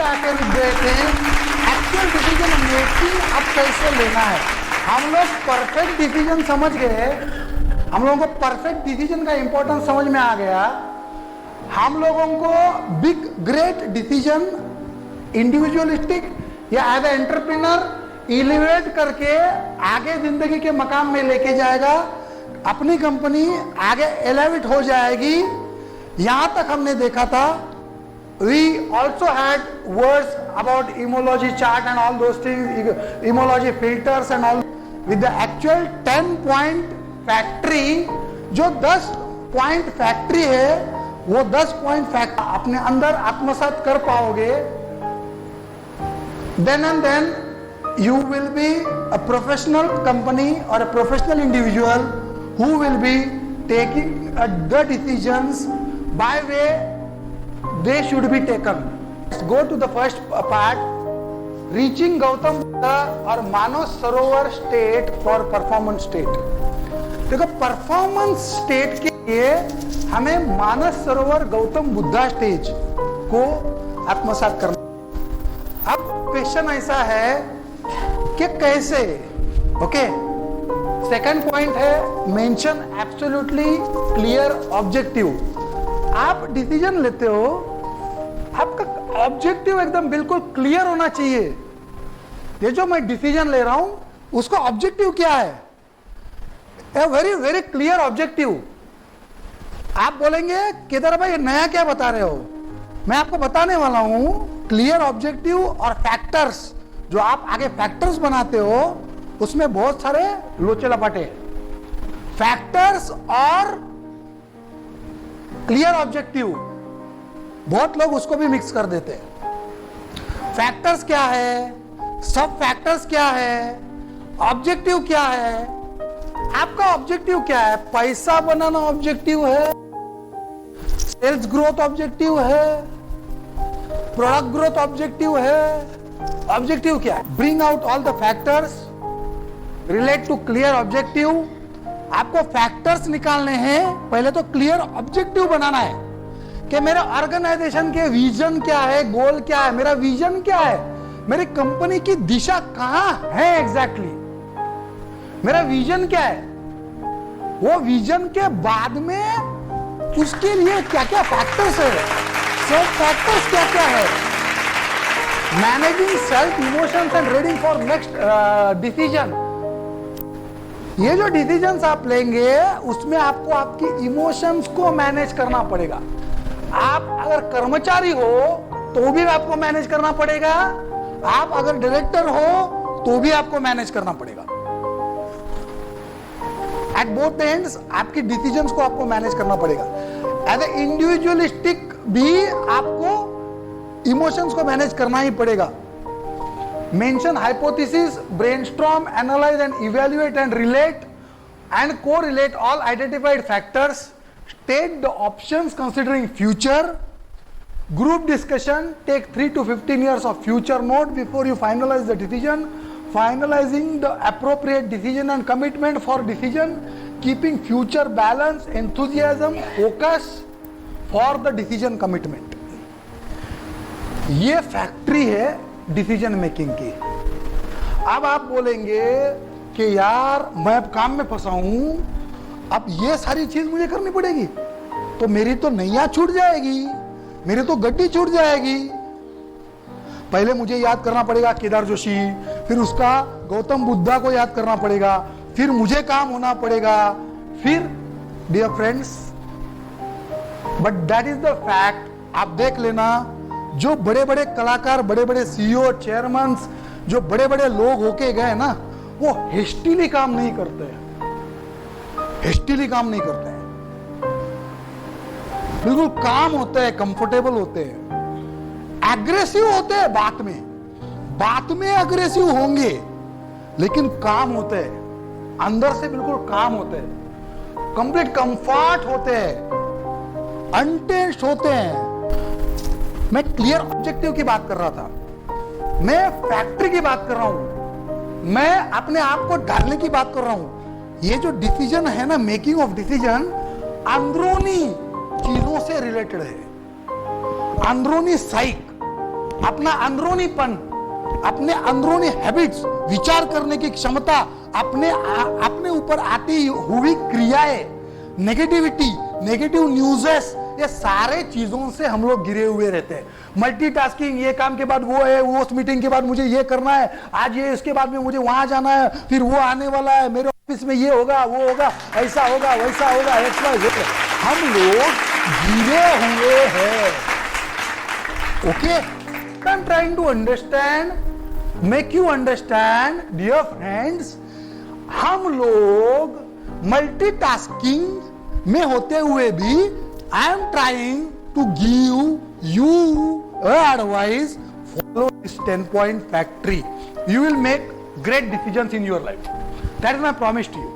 आके रुक गए थे, एक्चुअल डिसीजन मेकिंग अब कैसे लेना है। हम लोग परफेक्ट डिसीजन समझ गए, हम लोगों को परफेक्ट डिसीजन का इंपॉर्टेंस समझ में आ गया। हम लोगों को बिग ग्रेट डिसीजन इंडिविजुअलिस्टिक या एज ए एंटरप्रेन्योर एलिवेट करके आगे जिंदगी के मकाम में लेके जाएगा, अपनी कंपनी आगे एलिवेट हो जाएगी। यहां तक हमने देखा था। We also had words about emology chart and all those things, emology filters and all. With the actual 10-point factory, जो 10 point factory है, वो 10 point factory अपने अंदर आत्मसात कर पाओगे, then and then you will be a professional company or a professional individual who will be taking the decisions by way they should be taken. Let's go to the first part, reaching Gautam Buddha or Manas Sarovar state for performance state. देखो performance state के लिए हमें मानस सरोवर Gautam Buddha stage को आत्मसात करना। अब question ऐसा है कि कैसे। ओके, सेकंड पॉइंट है मेंशन एब्सोल्युटली क्लियर ऑब्जेक्टिव। आप डिसीजन लेते हो, आपका ऑब्जेक्टिव एकदम बिल्कुल क्लियर होना चाहिए। ये जो मैं डिसीजन ले रहा हूं उसका ऑब्जेक्टिव क्या है, a very very clear objective. आप बोलेंगे केदार भाई नया क्या बता रहे हो, मैं आपको बताने वाला हूं क्लियर ऑब्जेक्टिव और फैक्टर्स। जो आप आगे फैक्टर्स बनाते हो उसमें बहुत सारे लोचे लपाटे, फैक्टर्स और क्लियर ऑब्जेक्टिव, बहुत लोग उसको भी मिक्स कर देते हैं। फैक्टर्स क्या है, सब फैक्टर्स क्या है, ऑब्जेक्टिव क्या है। आपका ऑब्जेक्टिव क्या है, पैसा बनाना ऑब्जेक्टिव है, सेल्स ग्रोथ ऑब्जेक्टिव है, प्रोडक्ट ग्रोथ ऑब्जेक्टिव है। ऑब्जेक्टिव क्या है, bring out all the factors relate to clear objective. आपको फैक्टर्स निकालने हैं, पहले तो क्लियर ऑब्जेक्टिव बनाना है कि मेरे ऑर्गेनाइजेशन के विजन क्या है, गोल क्या है, मेरा विजन क्या है, मेरी कंपनी की दिशा कहां है एग्जैक्टली, मेरा विजन क्या है। वो विजन के बाद में उसके लिए क्या क्या फैक्टर्स है, सब फैक्टर्स क्या क्या है। Managing self emotions and reading for next decision. ये जो डिसीजंस आप लेंगे उसमें आपको आपकी इमोशंस को मैनेज करना पड़ेगा। आप अगर कर्मचारी हो तो भी आपको मैनेज करना पड़ेगा, आप अगर डायरेक्टर हो तो भी आपको मैनेज करना पड़ेगा। एट बोथ एंड्स आपकी डिसीजंस को आपको मैनेज करना पड़ेगा। एज ए इंडिविजुअलिस्टिक भी आपको इमोशंस को मैनेज करना ही पड़ेगा। Mention hypothesis, brainstorm, analyze and evaluate and relate and correlate all identified factors. State the options considering future. Group discussion, take 3 to 15 years of future note before you finalize the decision. Finalizing the appropriate decision and commitment for decision. Keeping future balance, enthusiasm, focus for the decision commitment. ये factory है decision making की। अब आप बोलेंगे कि यार मैं अब काम में फंसा हूं, अब ये सारी चीज मुझे करनी पड़ेगी, तो मेरी तो नैया छूट जाएगी, मेरी तो गड्डी छूट जाएगी। पहले मुझे याद करना पड़ेगा केदार जोशी, फिर उसका गौतम बुद्धा को याद करना पड़ेगा, फिर मुझे काम होना पड़ेगा, फिर dear friends, but that is the fact. आप देख लेना, जो बड़े बड़े कलाकार, बड़े बड़े सीईओ, चेयरमैन, जो बड़े बड़े लोग होके गए ना, वो हेस्टिली काम नहीं करते हैं, हेस्टिली काम नहीं करते हैं, बिल्कुल काम होते हैं, कंफर्टेबल होते हैं, एग्रेसिव होते हैं बात में एग्रेसिव होंगे, लेकिन काम होते हैं, अंदर से बिल्कुल काम होते हैं, कंप्लीट कंफर्ट होते हैं, अनटेंस्ड होते हैं। मैं क्लियर ऑब्जेक्टिव की बात कर रहा था, मैं फैक्ट्री की बात कर रहा हूं, मैं अपने आप को डालने की बात कर रहा हूं। ये जो डिसीजन है ना, मेकिंग ऑफ डिसीजन अंदरूनी चीजों से रिलेटेड है, अंदरूनी साइक। अपना अंदरूनीपन, अपने अंदरूनी हैबिट्स, विचार करने की क्षमता, अपने ऊपर आती हुई क्रियाएं, नेगेटिविटी, नेगेटिव न्यूज़ेस, ये सारे चीजों से हम लोग घिरे हुए रहते हैं। मल्टीटास्किंग, ये काम के बाद वो है, वो उस मीटिंग के बाद मुझे ये करना है, आज ये, इसके बाद में मुझे वहां जाना है, फिर वो आने वाला है, मेरे ऑफिस में ये होगा, वो होगा, ऐसा होगा, वैसा होगा, हम लोग घिरे हुए हैं। Okay, I am trying to understand, make you understand dear friends, हम लोग मल्टीटास्किंग में होते हुए भी I am trying to give you advice. Follow this 10-point factory. You will make great decisions in your life. That is my promise to you.